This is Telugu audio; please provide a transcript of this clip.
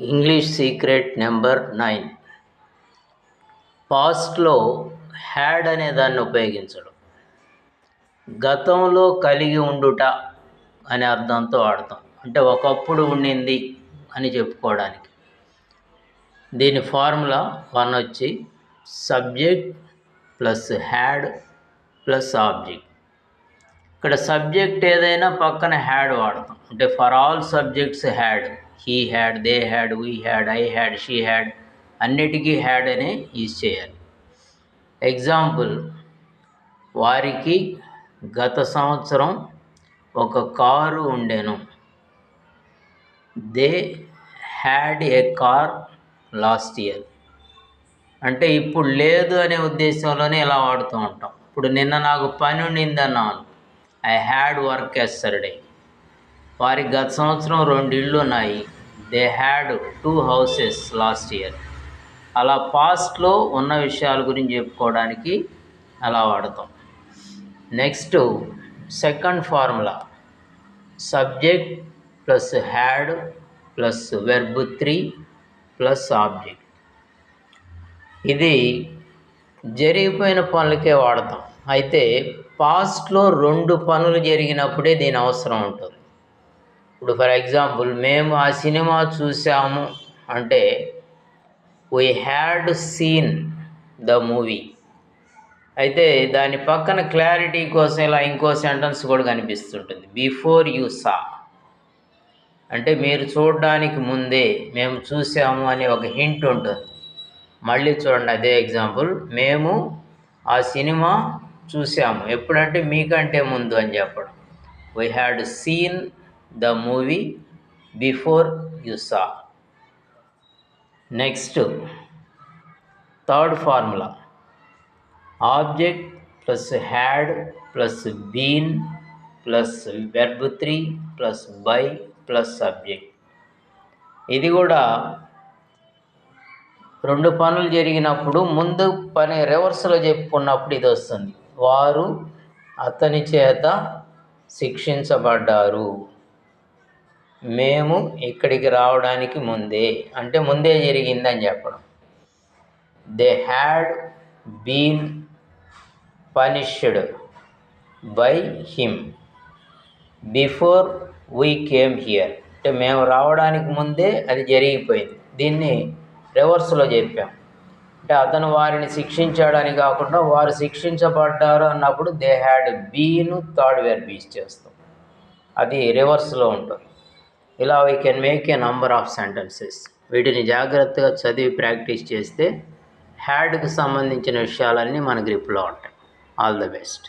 English secret number 9. పాస్ట్లో హ్యాడ్ అనే దాన్ని ఉపయోగించడం. గతంలో కలిగి ఉండుట అనే అర్థంతో వాడతాం. అంటే ఒకప్పుడు ఉండింది అని చెప్పుకోవడానికి. దీని ఫార్ములా 1 వచ్చి subject plus had plus object. ఇక్కడ సబ్జెక్ట్ ఏదైనా పక్కన హ్యాడ్ వాడతాం. అంటే for all subjects had, he had, they had, we had, I had, she had, అన్నిటికీ హ్యాడ్ అనే యూజ్ చేయాలి. ఎగ్జాంపుల్, వారికి గత సంవత్సరం ఒక కారు ఉండెను. They had a car last year. అంటే ఇప్పుడు లేదు అనే ఉద్దేశంలోనే ఇలా వాడుతూ ఉంటాం. ఇప్పుడు నిన్న నాకు పని ఉండిందన్నాను, ఐ హ్యాడ్ వర్క్ ఎస్టర్డే. వారికి గత సంవత్సరం 2 ఇళ్ళు ఉన్నాయి. They had 2 houses last year. అలా పాస్ట్లో ఉన్న విషయాల గురించి చెప్పుకోవడానికి అలా వాడతాం. Next second formula subject plus had plus verb 3 plus object. ఇది జరిగిపోయిన పనులకే వాడతాం. అయితే పాస్ట్లో 2 పనులు జరిగినప్పుడే దీని అవసరం ఉంటుంది. ఇప్పుడు ఫర్ ఎగ్జాంపుల్, మేము ఆ సినిమా చూసాము అంటే we had seen the movie. అయితే దాని పక్కన క్లారిటీ కోసం ఇలా ఇంకో సెంటెన్స్ కూడా కనిపిస్తుంటుంది, బిఫోర్ యూ సా. అంటే మీరు చూడడానికి ముందే మేము చూసాము అనే ఒక హింట్ ఉంటుంది. మళ్ళీ చూడండి, అదే ఎగ్జాంపుల్, మేము ఆ సినిమా చూసాము ఎప్పుడంటే మీకంటే ముందు అని చెప్పడం. We had seen the movie before you saw. Next third formula object plus had plus been plus verb 3 plus by plus subject. ఇది కూడా 2 పనులు జరిగినప్పుడు ముందు పని రివర్స్లో చెప్పుకున్నప్పుడు ఇది వస్తుంది. వారు అతని చేత శిక్షించబడ్డారు. మేము ఇక్కడికి రావడానికి ముందే, అంటే ముందే జరిగిందని చెప్పడం. They had been punished by him before we came here. అంటే మేము రావడానికి ముందే అది జరిగిపోయింది. దీన్ని రివర్స్లో చెప్పాం. అంటే అతను వారిని శిక్షించాడని కాకుండా వారు శిక్షించబడ్డారు అన్నప్పుడు they had been third verb use చేస్తాం. అది రివర్స్లో ఉంటుంది. ఇలా we can make a number of sentences. వీటిని జాగ్రత్తగా చదివి ప్రాక్టీస్ చేస్తే హ్యాడ్కి సంబంధించిన విషయాలన్నీ మన గ్రిప్లో ఉంటాయి. All the best.